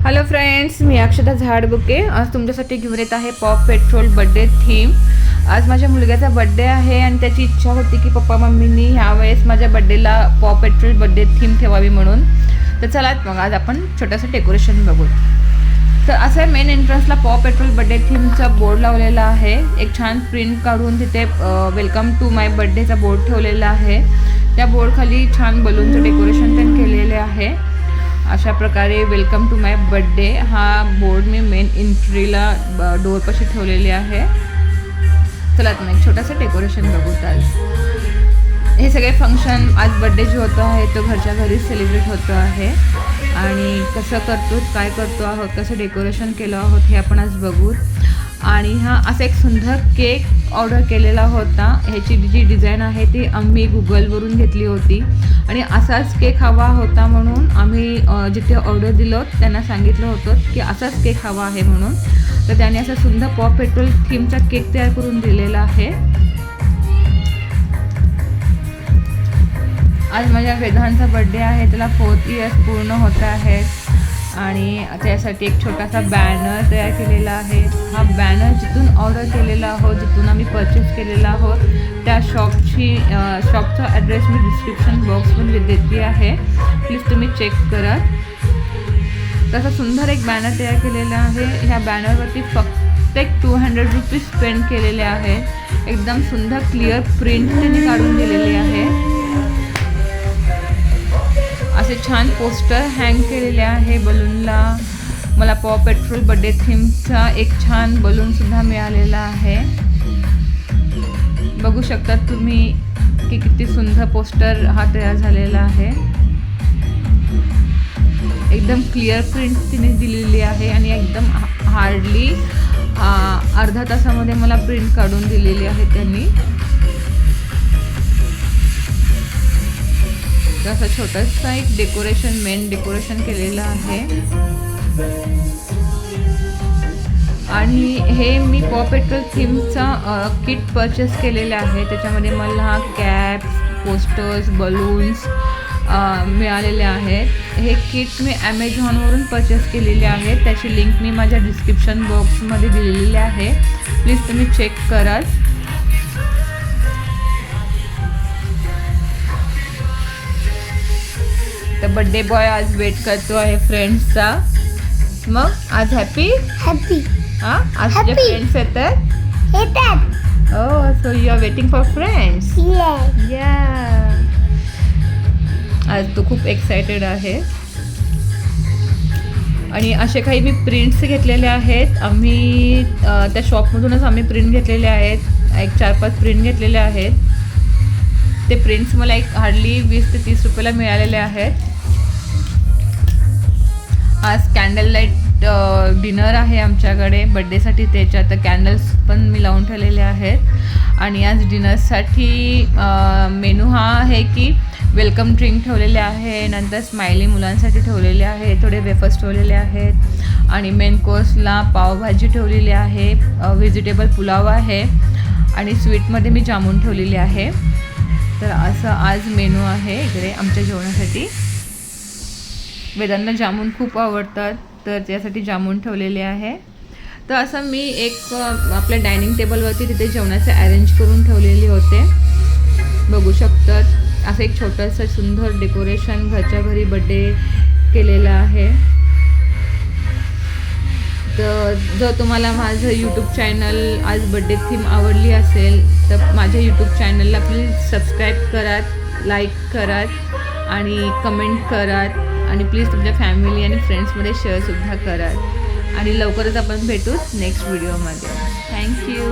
Hello friends, मी अक्षता झाडबुके आज तुमच्यासाठी घेऊन येत आहे पॉ पेट्रोल बर्थडे थीम। आज माझ्या मुलग्याचा बर्थडे आहे आणि त्याची इच्छा होती की पप्पा मम्मींनी ह्यावेळेस माझ्या बर्थडेला पॉ पेट्रोल बर्थडे थीम ठेवावी म्हणून। तर चला मग आज आपण छोटंसं डेकोरेशन बघू। तर असं मेन एंट्रन्सला पॉ पेट्रोल बर्थडे थीमचा बोर्ड लावलेला आहे। एक छान प्रिंट काढून तिथे वेलकम टू माय बर्थडेचा बोर्ड ठेवलेला आहे। त्या बोर्ड खाली छान बलूनचं डेकोरेशन पण केलेले आहे। अशा प्रकारे वेलकम टू माय बर्थडे हा बोर्ड मी मेन एंट्रीला डोरपाशी ठेवलेले आहे। चला आता एक छोटंसं डेकोरेशन बघू। आज हे सगळे फंक्शन आज बर्थडे जो होतो आहे तो घरच्या घरी सेलिब्रेट होतो आहे आणि कसं करतो काय करतो आहोत कसं डेकोरेशन केलं आहोत हे आपण आज बघू। आणि हा असा एक सुंदर केक ऑर्डर केलेला होता। ह्याची जी डिझाईन आहे ती आम्ही गुगलवरून घेतली होती आणि असाच केक हवा होता म्हणून आम्ही जिथे ऑर्डर दिलं त्यांना सांगितलं होतं की असाच केक हवा आहे म्हणून। तर त्याने असा सुंदर पॉ पेट्रोल थीमचा केक तयार करून दिलेला आहे। आज माझ्या वेदांचा बर्थडे आहे, त्याला 4 इयर्स पूर्ण होत आहेत आणि त्यासाठी एक छोटासा बॅनर तयार केलेला आहे। हा बॅनर जिथून ऑर्डर केलेला आहोत जिथून आम्ही परचेस केलेला आहोत त्या शॉपचा ॲड्रेस मी डिस्क्रिप्शन बॉक्समध्ये देते आहे, प्लीज तुम्ही चेक करा। तसा सुंदर एक बॅनर तयार केलेला आहे। ह्या बॅनरवरती फक्त एक 200 रुपीज स्पेंड केलेले आहे। एकदम सुंदर क्लिअर प्रिंट त्यांनी काढून दिलेली आहे। असे छान पोस्टर हँग केलेले आहे बलूनला। मला पॉ पेट्रोल बर्थडे थीमचा एक छान बलूनसुद्धा मिळालेला आहे। बघू शकता तुम्ही की किती सुंदर पोस्टर हा तयार झालेला आहे। एकदम क्लिअर प्रिंट तिने दिलेली आहे आणि एकदम हार्डली अर्धा तासामध्ये मला प्रिंट काढून दिलेली आहे त्यांनी। असं छोटंसं एक डेकोरेशन मेन डेकोरेशन केलेलं आहे आणि हे मी पॉ पेट्रोल थीमचा किट परचेस केलेलं आहे। त्याच्यामध्ये मला कॅप्स पोस्टर्स बलून्स मिळालेले आहेत। हे किट मी ॲमेझॉनवरून परचेस केलेले आहे, त्याची लिंक मी माझ्या डिस्क्रिप्शन बॉक्समध्ये दिलेली आहे, प्लीज तुम्ही चेक करा। तर बर्थडे बॉय आज वेट करतो आहे फ्रेंड्सचा। मग आज हॅपी हां आज तुझे फ्रेंड्स येतात। Oh so you are waiting for friends. या आज तो खूप एक्सायटेड आहे आणि असे काही मी प्रिंट्स घेतलेले आहेत। आम्ही त्या शॉपमधूनच आम्ही प्रिंट घेतलेले आहेत, एक 4-5 प्रिंट घेतलेले आहेत। ते प्रिंट्स मला एक हार्डली 20 ते 30 रुपयाला मिळालेले आहेत। आज कॅन्डल लाईट डिनर आहे आमच्याकडे बर्थडेसाठी, त्याच्यात कॅन्डल्स पण मी लावून ठेवलेले आहेत। आणि आज डिनरसाठी मेनू हा आहे की वेलकम ड्रिंक ठेवलेले आहे, नंतर स्माइली मुलांसाठी ठेवलेले आहे, थोडे वेफर्स ठेवलेले आहेत आणि मेन कोर्सला पावभाजी ठेवलेली आहे, व्हेजिटेबल पुलाव आहे आणि स्वीटमध्ये मी जामून ठेवलेली आहे। तर असं आज मेनू आहे इकडे आमच्या जेवणासाठी। वेदांना जामून खूप आवडतात तर त्यासाठी जामून ठेवलेले आहे। तर असं मी एक आपल्या डायनिंग टेबलवरती तिथे जेवणाचे अरेंज करून ठेवलेले होते, बघू शकतात। असं एक छोटंसं सुंदर डेकोरेशन घरच्या घरी बर्थडे केलेलं आहे। तर जर तुम्हाला माझं यूट्यूब चॅनल आज बर्थडे थीम आवडली असेल तर माझ्या यूट्यूब चॅनलला प्लीज सबस्क्राईब करा, लाईक करा आणि कमेंट करा आणि प्लीज तुमच्या फॅमिली आणि फ्रेंड्समध्ये शेअरसुद्धा करा आणि लवकरच आपण भेटू नेक्स्ट व्हिडिओमध्ये। थँक्यू।